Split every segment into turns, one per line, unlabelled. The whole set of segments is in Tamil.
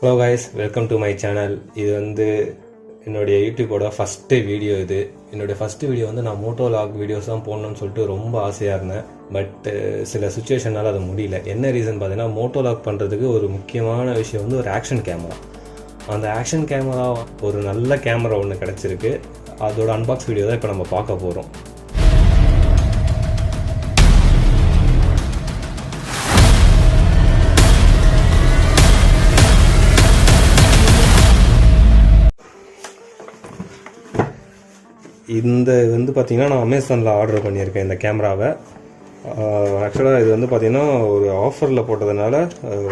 Hello guys, welcome to my channel. இது வந்து என்னுடைய யூடியூபோட ஃபஸ்ட்டு வீடியோ. என்னுடைய ஃபஸ்ட்டு வீடியோ வந்து நான் மோட்டோலாக் வீடியோஸ் தான் போடணும்னு சொல்லிட்டு ரொம்ப ஆசையாக இருந்தேன். பட் சில சுச்சுவேஷனால் அது முடியல. என்ன ரீசன் பார்த்தீங்கன்னா, மோட்டோலாக் பண்ணுறதுக்கு ஒரு முக்கியமான விஷயம் வந்து ஒரு ஆக்ஷன் கேமரா. அந்த ஆக்ஷன் கேமரா ஒரு நல்ல கேமரா ஒன்று கிடச்சிருக்கு. அதோட அன்பாக்ஸ் வீடியோ தான் இப்போ நம்ம பார்க்க போகிறோம். இந்த வந்து பார்த்திங்கன்னா நான் அமேசானில் ஆர்டர் பண்ணியிருக்கேன் இந்த கேமராவை. ஆக்சுவலாக இது வந்து பார்த்திங்கன்னா ஒரு ஆஃபரில் போட்டதுனால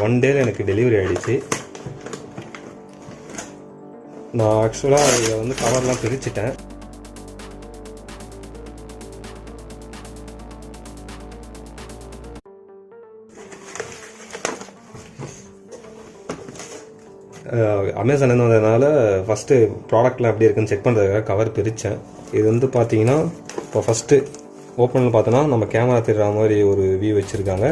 1 டேல எனக்கு டெலிவரி ஆகிடுச்சு. நான் ஆக்சுவலாக இதை வந்து கவர்லாம் பிரிச்சுட்டேன். அமேசான் வந்ததுனால ஃபஸ்ட்டு ப்ராடக்ட்லாம் எப்படி இருக்குன்னு செக் பண்ணுறதுக்காக கவர் பிரித்தேன். இது வந்து பார்த்தீங்கன்னா இப்போ ஃபஸ்ட்டு ஓப்பனில் பார்த்தோன்னா நம்ம கேமரா தெரிகிற மாதிரி ஒரு வியூ வச்சுருக்காங்க.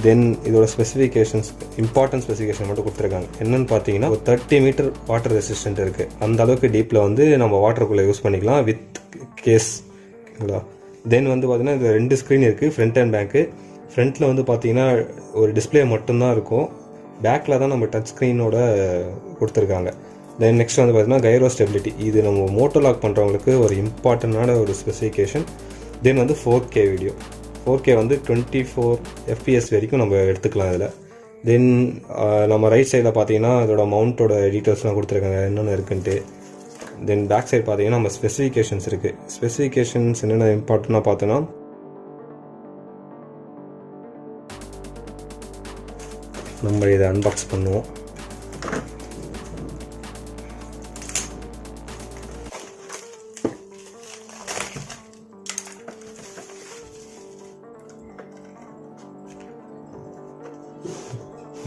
தென் இதோட ஸ்பெசிஃபிகேஷன்ஸ், இம்பார்ட்டன்ட் ஸ்பெசிஃபிகேஷன் மட்டும் கொடுத்துருக்காங்க. என்னென்னு பார்த்தீங்கன்னா ஒரு 30 மீட்டர் வாட்டர் ரெசிஸ்டன்ட் இருக்குது. அந்த அளவுக்கு டீப்பில் வந்து நம்ம வாட்டருக்குள்ளே யூஸ் பண்ணிக்கலாம் வித் கேஸ்ங்களா. தென் வந்து பார்த்தீங்கன்னா இது 2 ஸ்க்ரீன் இருக்குது, ஃப்ரண்ட் அண்ட் பேக்கு. ஃப்ரண்ட்டில் வந்து பார்த்தீங்கன்னா ஒரு டிஸ்பிளே மட்டும்தான் இருக்கும். பேக்கில் தான் நம்ம டச் ஸ்க்ரீனோட கொடுத்துருக்காங்க. தென் நெக்ஸ்ட் வந்து பார்த்தீங்கன்னா கைரோ ஸ்டெபிலிட்டி. இது நம்ம மோட்டோலாக் பண்ணுறவங்களுக்கு ஒரு இம்பார்ட்டண்டான ஒரு ஸ்பெசிஃபிகேஷன். தென் வந்து 4K வீடியோ. 4K வந்து 24 FPS வரைக்கும் நம்ம எடுத்துக்கலாம் இதில். தென் நம்ம ரைட் சைடில் பார்த்தீங்கன்னா இதோட மவுண்ட்டோட டீட்டெயில்ஸ்லாம் கொடுத்துருக்காங்க என்னென்ன இருக்குன்ட்டு. தென் பேக் சைடு பார்த்தீங்கன்னா நம்ம ஸ்பெசிஃபிகேஷன்ஸ் இருக்குது. ஸ்பெசிஃபிகேஷன்ஸ் என்னென்ன இம்பார்ட்டண்ட்டாக பார்த்தோன்னா, நம்ம இதை அன்பாக்ஸ் பண்ணுவோம்.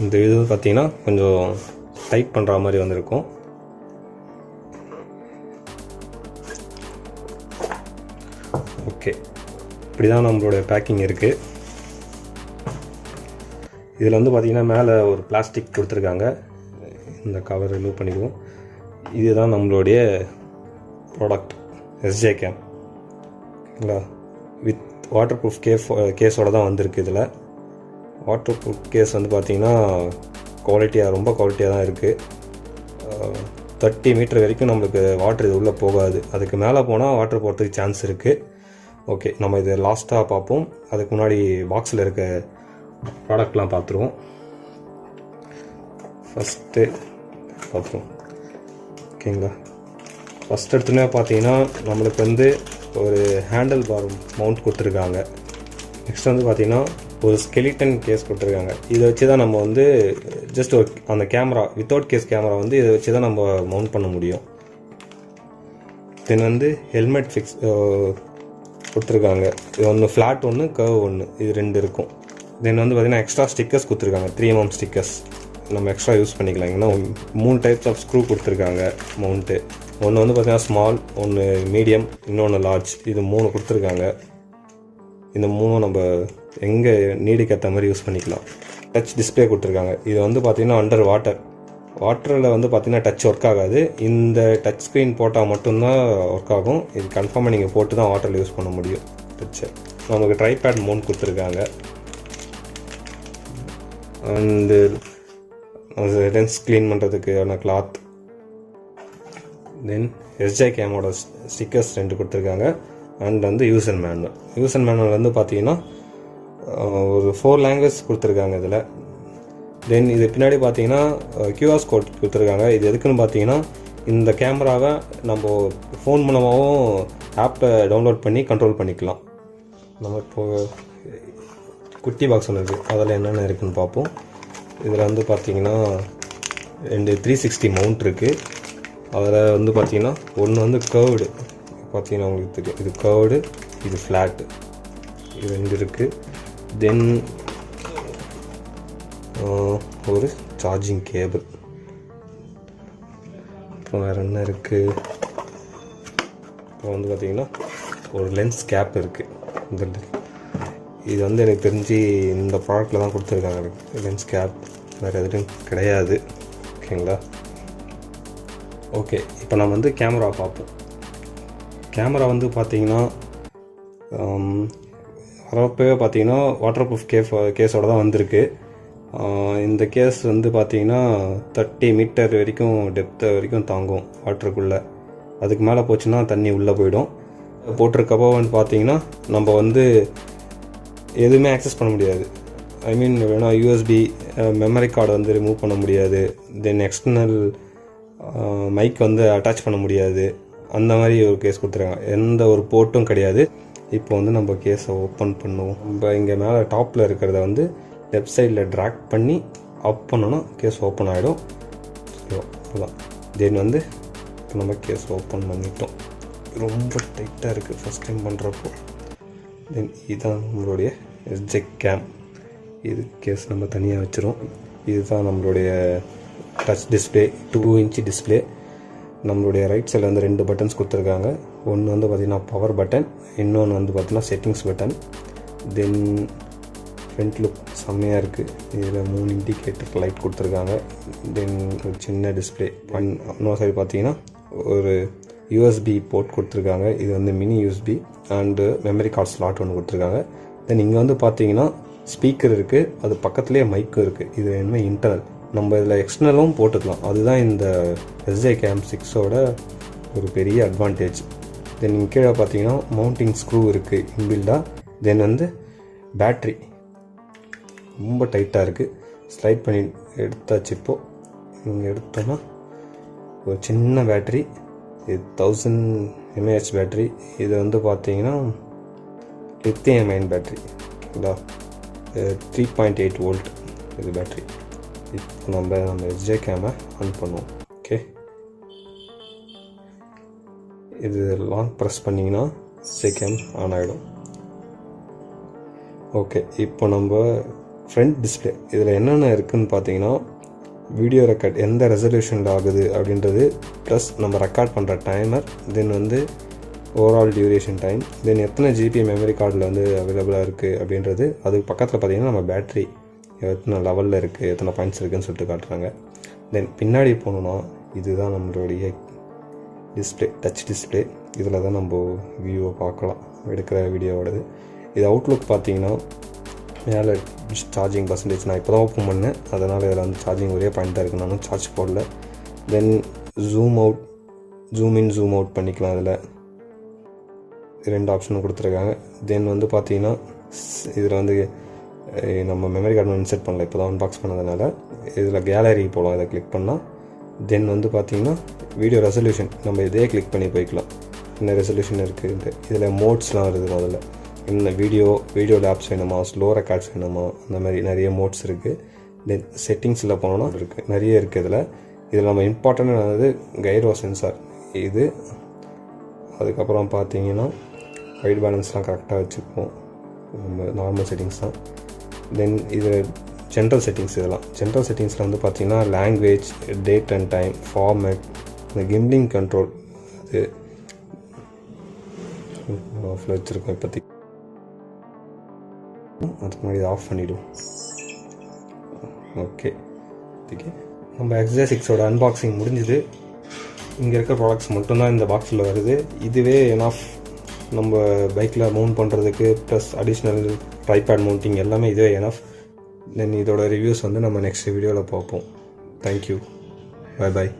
இந்த இது பார்த்தீங்கன்னா கொஞ்சம் டைப் பண்ணுற மாதிரி வந்திருக்கும். ஓகே, இப்படி தான் நம்மளோட பேக்கிங் இருக்குது. இதில் வந்து பார்த்திங்கன்னா மேலே ஒரு பிளாஸ்டிக் கொடுத்துருக்காங்க. இந்த கவர் ரிமூவ் பண்ணிக்குவோம். இதுதான் நம்மளுடைய ப்ராடக்ட் எஸ்ஜே கேம் இல்லைங்களா. வித் வாட்டர் ப்ரூஃப் கேஸோடு தான் வந்திருக்கு. இதில் வாட்டர் ப்ரூஃப் கேஸ் வந்து பார்த்திங்கன்னா ரொம்ப குவாலிட்டியாக தான் இருக்குது. 30 மீட்டர் வரைக்கும் நம்மளுக்கு வாட்டர் இது உள்ளே போகாது. அதுக்கு மேலே போனால் வாட்டர் போகிறதுக்கு சான்ஸ் இருக்குது. ஓகே, நம்ம இதை லாஸ்ட்டாக பார்ப்போம். அதுக்கு முன்னாடி பாக்ஸில் இருக்க ப்ராடக்ட்லாம் பார்த்துருவோம். ஃபஸ்ட்டு பார்த்துருவோம். ஓகேங்களா. ஃபஸ்ட் எடுத்துனே பார்த்தீங்கன்னா நம்மளுக்கு வந்து ஒரு ஹேண்டில் பார் மவுண்ட் கொடுத்துருக்காங்க. நெக்ஸ்ட் வந்து பார்த்திங்கன்னா ஒரு ஸ்கெலிட்டன் கேஸ் கொடுத்துருக்காங்க. இதை வச்சு தான் நம்ம வந்து ஜஸ்ட் ஒரு அந்த கேமரா வித்தவுட் கேஸ் கேமரா வந்து இதை வச்சு தான் நம்ம மவுண்ட் பண்ண முடியும். தென் வந்து ஹெல்மெட் ஃபிக்ஸ் கொடுத்துருக்காங்க. இது ஒன்று ஃப்ளாட், ஒன்று கர்வ், ஒன்று, இது 2 இருக்கும். தென் வந்து பார்த்திங்கன்னா எக்ஸ்ட்ரா ஸ்டிக்கர்ஸ் கொடுத்துருக்காங்க. 3mm ஸ்டிக்கர்ஸ் நம்ம எக்ஸ்ட்ரா யூஸ் பண்ணிக்கலாம். ஏன்னா 3 டைப்ஸ் ஆஃப் ஸ்க்ரூ கொடுத்துருக்காங்க மவுண்ட்டு. ஒன்று வந்து பார்த்திங்கன்னா ஸ்மால், ஒன்று மீடியம், இன்னொன்று லார்ஜ். இது 3 கொடுத்துருக்காங்க. இந்த 3 நம்ம எங்கே நீடுக்கு ஏற்ற மாதிரி யூஸ் பண்ணிக்கலாம். டச் டிஸ்பிளே கொடுத்துருக்காங்க. இது வந்து பார்த்திங்கன்னா அண்டர் வாட்டரில் வந்து பார்த்திங்கன்னா டச் ஒர்க் ஆகாது. இந்த டச் ஸ்க்ரீன் போட்டால் மட்டும்தான் ஒர்க் ஆகும். இது கன்ஃபார்மாக நீங்கள் போட்டு தான் வாட்டரில் யூஸ் பண்ண முடியும் டச்சை. நமக்கு ட்ரைபேட் மவுண்ட் கொடுத்துருக்காங்க. அண்டு லென்ஸ் க்ளீன் பண்ணுறதுக்கான கிளாத். தென் எஸ்ஜே கேமோட ஸ்டிக்கர்ஸ் 2 கொடுத்துருக்காங்க. அண்ட் வந்து யூசர் மேனுவல் வந்து பார்த்தீங்கன்னா ஒரு 4 லாங்குவேஜ் கொடுத்துருக்காங்க இதில். தென் இது பின்னாடி பார்த்தீங்கன்னா QR கோட் கொடுத்துருக்காங்க. இது எதுக்குன்னு பார்த்தீங்கன்னா இந்த கேமராவை நம்ம ஃபோன் மூலமாகவும் ஆப்பில் டவுன்லோட் பண்ணி கண்ட்ரோல் பண்ணிக்கலாம். நம்ம இப்போது குட்டி பாக்ஸ் ஒன்று இருக்குது, அதில் என்னென்ன இருக்குதுன்னு பார்ப்போம். இதில் வந்து பார்த்திங்கன்னா 2 360 மவுண்ட் இருக்குது. அதில் வந்து பார்த்திங்கன்னா ஒன்று வந்து கர்வ்டு, பார்த்தீங்கன்னா உங்களுக்கு தெரியும். இது கர்வ்டு, இது ஃப்ளாட்டு, இது 2 இருக்குது. தென் ஒரு சார்ஜிங் கேபிள். அப்புறம் வேறு என்ன இருக்குது? அப்புறம் வந்து பார்த்திங்கன்னா ஒரு லென்ஸ் கேப் இருக்குது. இது வந்து எனக்கு தெரிஞ்சு இந்த ப்ராடக்ட்டில் தான் கொடுத்துருக்காங்க லென்ஸ் கேப், வேறு எதுவும் கிடையாது. ஓகேங்களா. ஓகே, இப்போ நம்ம வந்து கேமரா பார்ப்போம். கேமரா வந்து பார்த்தீங்கன்னா வரப்பவே பார்த்தீங்கன்னா வாட்டர் ப்ரூஃப் கேஸோடு தான் வந்திருக்கு. இந்த கேஸ் வந்து பார்த்தீங்கன்னா 30 மீட்டர் வரைக்கும் டெப்த்து வரைக்கும் தாங்கும் வாட்டருக்குள்ளே. அதுக்கு மேலே போச்சுன்னா தண்ணி உள்ளே போயிடும். போட்டிருக்கப்போ வந்து பார்த்தீங்கன்னா நம்ம வந்து எதுவுமே ஆக்சஸ் பண்ண முடியாது. ஐ மீன் வேணா யூஎஸ்பி மெமரி கார்டை வந்து ரிமூவ் பண்ண முடியாது. தென் எக்ஸ்டர்னல் மைக் வந்து அட்டாச் பண்ண முடியாது. அந்த மாதிரி ஒரு கேஸ் கொடுத்துருக்காங்க. எந்த ஒரு போர்ட்டும் கிடையாது. இப்போ வந்து நம்ம கேஸை ஓப்பன் பண்ணுவோம். நம்ம இங்கே மேலே டாப்பில் இருக்கிறத வந்து லெஃப்ட் சைடில் ட்ராக் பண்ணி அப் பண்ணோன்னா கேஸ் ஓப்பன் ஆகிடும். அதான் தென் வந்து இப்போ நம்ம கேஸ் ஓப்பன் பண்ணிட்டோம். ரொம்ப டைட்டாக இருக்குது ஃபஸ்ட் டைம் பண்ணுறப்போ. தென் இதுதான் நம்மளுடைய எஸ்ஜெக் கேம். இது கேஸ் நம்ம தனியாக வச்சுருவோம். இதுதான் நம்மளுடைய டச் டிஸ்பிளே, 2 இன்ச் டிஸ்பிளே. நம்மளுடைய ரைட் சைடில் வந்து 2 பட்டன்ஸ் கொடுத்துருக்காங்க. ஒன்று வந்து பார்த்திங்கன்னா பவர் பட்டன், இன்னொன்று வந்து பார்த்திங்கன்னா செட்டிங்ஸ் பட்டன். தென் ஃப்ரண்ட் லுக் செம்மையாக இருக்குது. இதில் 3 இண்டிகேட்டர் லைட் கொடுத்துருக்காங்க. தென் ஒரு சின்ன டிஸ்பிளே. இன்னொரு சைடு பார்த்தீங்கன்னா ஒரு யூஎஸ்பி போர்ட் கொடுத்துருக்காங்க. இது வந்து mini USB and memory card slot ஒன்று கொடுத்துருக்காங்க. தென் இங்கே வந்து பார்த்தீங்கன்னா ஸ்பீக்கர் இருக்குது, அது பக்கத்துலேயே மைக்கும் இருக்குது. இது என்ன இன்டர்னல், நம்ம இதில் எக்ஸ்டர்னலும் போட்டுக்கலாம். அதுதான் இந்த எஸ்ஜே கேம் 6ஓட ஒரு பெரிய அட்வான்டேஜ். தென் இங்கே கீழே பார்த்தீங்கன்னா மவுண்டிங் ஸ்க்ரூ இருக்குது இன்பில்டாக. தென் வந்து பேட்ரி ரொம்ப டைட்டாக இருக்குது. ஸ்லைட் பண்ணி எடுத்தாச்சு. இப்போது இங்கே எடுத்தோன்னா ஒரு சின்ன பேட்ரி, இது 1000 mAh பேட்ரி. இது வந்து பார்த்தீங்கன்னா லித்தியம் அயன் பேட்ரி. ஓகேங்களா, 3.8 வோல்ட் இது பேட்ரி. இப்போ நம்ம எஸ்ஜே கேமை ஆன் பண்ணுவோம். ஓகே, இது லாங் ப்ரெஸ் பண்ணிங்கன்னா எஸ்ஜே கேம் ஆன் ஆகிடும். ஓகே, இப்போ நம்ம ஃப்ரண்ட் டிஸ்பிளே இதில் என்னென்ன இருக்குதுன்னு பார்த்தீங்கன்னா வீடியோ ரெக்கார்ட் எந்த ரெசல்யூஷனில் ஆகுது அப்படின்றது, ப்ளஸ் நம்ம ரெக்கார்ட் பண்ணுற டைமர், தென் வந்து ஓவரால் டியூரேஷன் டைம், தென் எத்தனை ஜிபி மெமரி கார்டில் வந்து அவைலபிளாக இருக்குது அப்படின்றது. அதுக்கு பக்கத்தில் பார்த்திங்கன்னா நம்ம பேட்ரி எத்தனை லெவலில் இருக்குது, எத்தனை பாயிண்ட்ஸ் இருக்குதுன்னு சொல்லிட்டு காட்டுறாங்க. தென் பின்னாடி போகணுன்னா இதுதான் நம்மளுடைய டிஸ்பிளே, டச் டிஸ்பிளே. இதில் தான் நம்ம வியூவை பார்க்கலாம், எடுக்கிற வீடியோவோடது. இது அவுட்லுக் பார்த்தீங்கன்னா மேலே சார்ஜிங் பர்சன்டேஜ் நான் இப்போ தான் ஓப்பன் பண்ணேன், அதனால் இதில் வந்து சார்ஜிங் ஒரே பாயிண்ட் தான் இருக்குது, நானும் சார்ஜ் போடல. Then zoom out, zoom in, zoom out பண்ணிக்கலாம். இதில் 2 ஆப்ஷனும் கொடுத்துருக்காங்க. தென் வந்து பார்த்தீங்கன்னா இதில் வந்து நம்ம மெமரி கார்டு இன்செர்ட் பண்ணல, இப்போ தான் அன்பாக்ஸ் பண்ணதுனால. இதில் கேலரி போகலாம், இதை கிளிக் பண்ணால். தென் வந்து பார்த்தீங்கன்னா வீடியோ ரெசல்யூஷன் நம்ம இதே கிளிக் பண்ணி போய்க்கலாம், என்ன ரெசல்யூஷன் இருக்குதுன்ட்டு. இதில் மோட்ஸ்லாம் வருது. முதல்ல இந்த வீடியோ லேப்ஸ் வேணுமா, ஸ்லோ ரெக்கார்ட்ஸ் வேணுமா, அந்த மாதிரி நிறைய மோட்ஸ் இருக்குது. தென் செட்டிங்ஸில் போனோன்னா இருக்குது, நிறைய இருக்குது. இதில் நம்ம இம்பார்ட்டண்டானது கைரோ சென்சார் இது. அதுக்கப்புறம் பார்த்தீங்கன்னா ஒயிட் பேலன்ஸ்லாம் கரெக்டாக வச்சுப்போம், நம்ம நார்மல் செட்டிங்ஸ் தான். தென் இது ஜென்ரல் செட்டிங்ஸ். இதெல்லாம் ஜென்ரல் செட்டிங்ஸில் வந்து பார்த்தீங்கன்னா language, date and time, format, இந்த கிம்பிளிங் கண்ட்ரோல் அது ஆஃபில் வச்சுருக்கோம் இப்போதைக்கு. அதுக்கு முன்னாடி இதை ஆஃப் பண்ணிவிடுவோம். ஓகே, நம்ம எஸ்ஜே 6ஓட அன்பாக்சிங் முடிஞ்சுது. இங்கே இருக்க ப்ராடக்ட்ஸ் மட்டும்தான் இந்த பாக்ஸில் வருது. இதுவே எனாஃப் நம்ம பைக்கில் மவுண்ட் பண்ணுறதுக்கு, ப்ளஸ் அடிஷ்னல் ட்ரைபேட் மவுண்டிங் எல்லாமே இதுவே எனாஃப். தென் இதோட ரிவ்யூஸ் வந்து நம்ம நெக்ஸ்ட் வீடியோவில் பார்ப்போம். Thank you, bye bye.